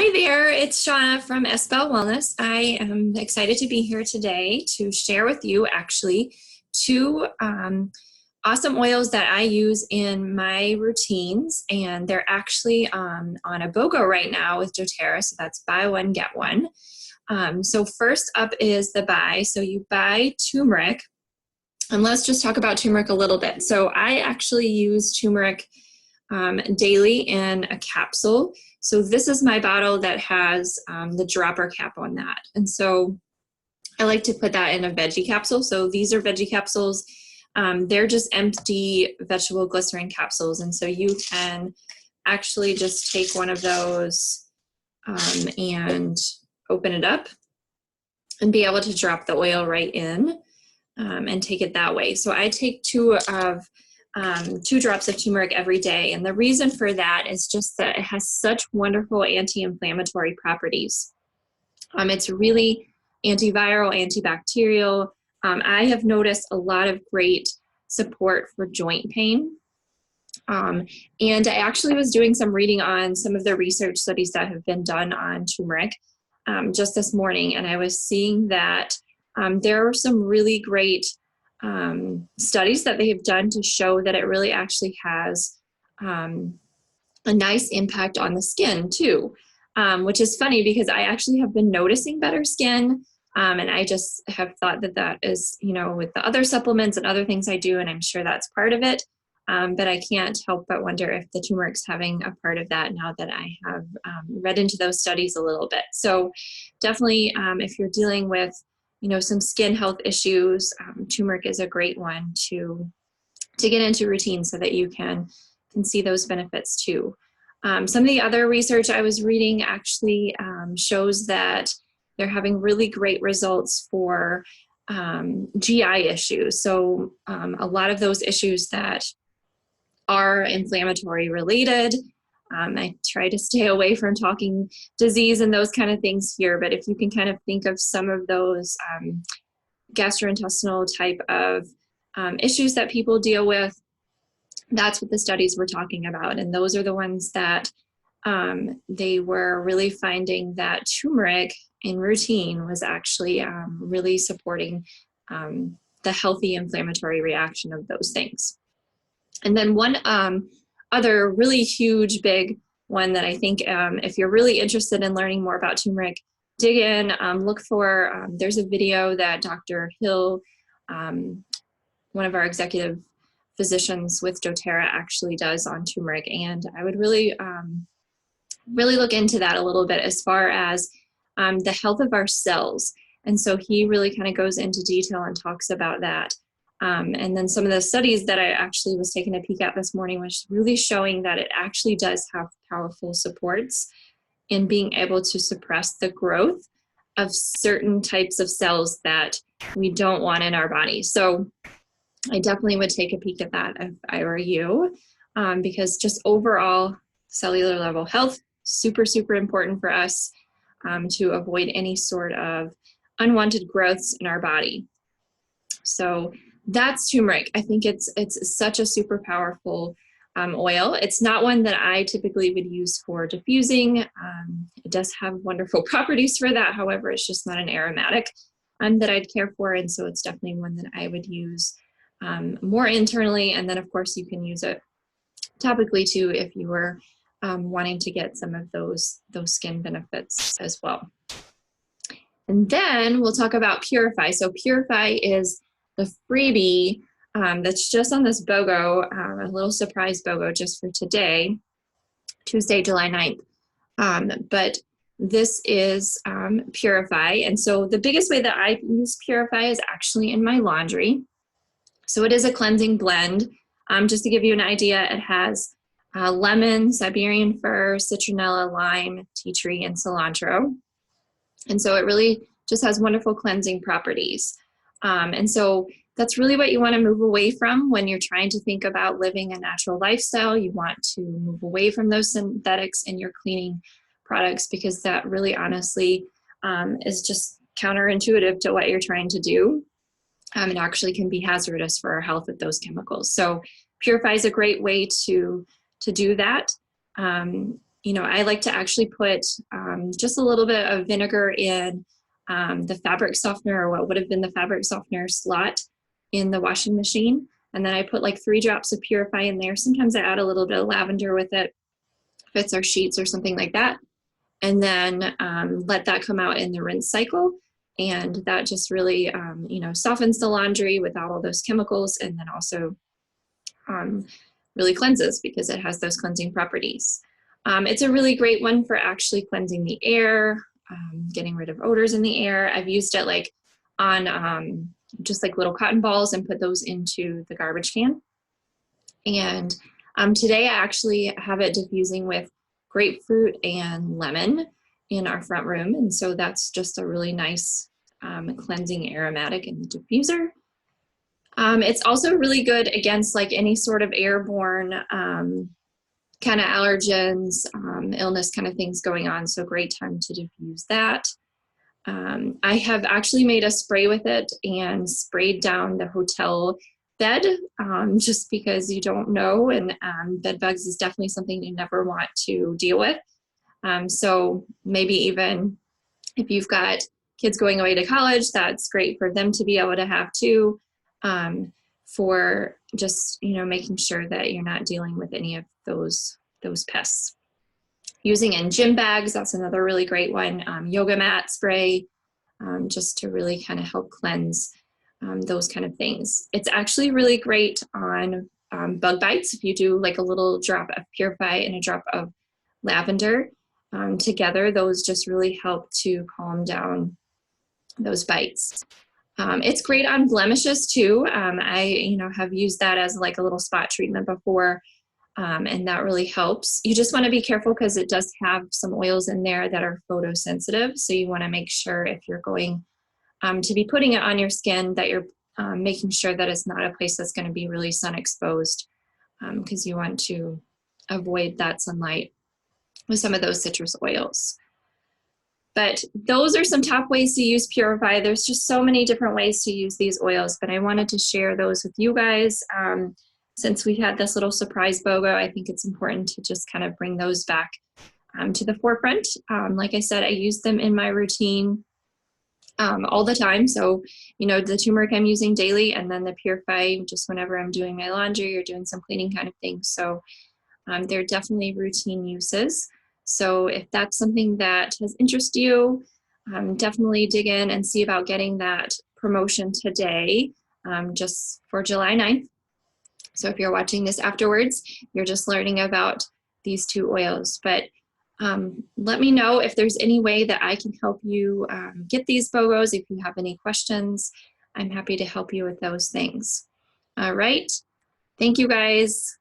Hi there, it's Shauna from SBell Wellness. I am excited to be here today to share with you actually two awesome oils that I use in my routines, and they're actually on a BOGO right now with doTERRA, so that's buy one, get one. So first up is the buy. So you buy turmeric, and let's just talk about turmeric a little bit. So I actually use turmeric daily in a capsule. So this is my bottle that has the dropper cap on that. And so I like to put that in a veggie capsule. So these are veggie capsules. They're just empty vegetable glycerin capsules. And so you can actually just take one of those and open it up and be able to drop the oil right in and take it that way. So I take two drops of turmeric every day. And the reason for that is just that it has such wonderful anti-inflammatory properties. It's really antiviral, antibacterial. I have noticed a lot of great support for joint pain. And I actually was doing some reading on some of the research studies that have been done on turmeric just this morning. And I was seeing that there are some really great studies that they have done to show that it really actually has a nice impact on the skin too, which is funny because I actually have been noticing better skin, and I just have thought that that is, you know, with the other supplements and other things I do, and I'm sure that's part of it, but I can't help but wonder if the turmeric's having a part of that now that I have read into those studies a little bit. So definitely if you're dealing with some skin health issues, turmeric is a great one to get into routine so that you can see those benefits too. Some of the other research I was reading actually shows that they're having really great results for GI issues. So a lot of those issues that are inflammatory related. I try to stay away from talking disease and those kind of things here, but if you can kind of think of some of those gastrointestinal type of issues that people deal with, that's what the studies were talking about. And those are the ones that they were really finding that turmeric in routine was actually really supporting the healthy inflammatory reaction of those things. And then one other really huge, big one that I think if you're really interested in learning more about turmeric, dig in, look for, there's a video that Dr. Hill, one of our executive physicians with doTERRA, actually does on turmeric. And I would really, really look into that a little bit as far as the health of our cells. And so he really kind of goes into detail and talks about that. And then some of the studies that I actually was taking a peek at this morning was really showing that it actually does have powerful supports in being able to suppress the growth of certain types of cells that we don't want in our body. So I definitely would take a peek at that if I were you, because just overall cellular level health, super, super important for us to avoid any sort of unwanted growths in our body. So that's turmeric. I think it's such a super powerful oil. It's not one that I typically would use for diffusing. It does have wonderful properties for that. However, it's just not an aromatic that I'd care for. And so it's definitely one that I would use more internally. And then of course you can use it topically too if you were wanting to get some of those skin benefits as well. And then we'll talk about Purify. So Purify is the freebie that's just on this BOGO, a little surprise BOGO just for today, Tuesday, July 9th. But this is Purify. And so the biggest way that I use Purify is actually in my laundry. So it is a cleansing blend. Just to give you an idea, it has lemon, Siberian fir, citronella, lime, tea tree, and cilantro. And so it really just has wonderful cleansing properties. And so that's really what you want to move away from when you're trying to think about living a natural lifestyle. You want to move away from those synthetics in your cleaning products, because that really honestly is just counterintuitive to what you're trying to do. It actually can be hazardous for our health with those chemicals. So Purify is a great way to do that. you know, I like to actually put just a little bit of vinegar in the fabric softener, or what would have been the fabric softener slot in the washing machine. And then I put like 3 drops of Purify in there. Sometimes I add a little bit of lavender with it, if it's our sheets or something like that. And then let that come out in the rinse cycle. And that just really, you know, softens the laundry without all those chemicals, and then also really cleanses because it has those cleansing properties. It's a really great one for actually cleansing the air, getting rid of odors in the air. I've used it like on just like little cotton balls and put those into the garbage can. And today I actually have it diffusing with grapefruit and lemon in our front room. And so that's just a really nice cleansing aromatic in the diffuser. It's also really good against like any sort of airborne kind of allergens, illness kind of things going on. So great time to diffuse that. I have actually made a spray with it and sprayed down the hotel bed just because you don't know, and bed bugs is definitely something you never want to deal with. So maybe even if you've got kids going away to college, that's great for them to be able to have too, for just, you know, making sure that you're not dealing with any of those pests. Using in gym bags, that's another really great one. Yoga mat spray, just to really kind of help cleanse those kind of things. It's actually really great on bug bites. If you do like a little drop of Purify and a drop of lavender together, those just really help to calm down those bites. It's great on blemishes too. I, you know, have used that as like a little spot treatment before, and that really helps. You just want to be careful because it does have some oils in there that are photosensitive. So you want to make sure if you're going to be putting it on your skin that you're making sure that it's not a place that's going to be really sun exposed, because you want to avoid that sunlight with some of those citrus oils. But those are some top ways to use Purify. There's just so many different ways to use these oils, but I wanted to share those with you guys. Since we had this little surprise BOGO, I think it's important to just kind of bring those back to the forefront. Like I said, I use them in my routine all the time. So, you know, the turmeric I'm using daily, and then the Purify just whenever I'm doing my laundry or doing some cleaning kind of thing. So they're definitely routine uses. So if that's something that has interested you, definitely dig in and see about getting that promotion today, just for July 9th. So if you're watching this afterwards, you're just learning about these 2 oils. But let me know if there's any way that I can help you get these BOGOs. If you have any questions, I'm happy to help you with those things. All right. Thank you guys.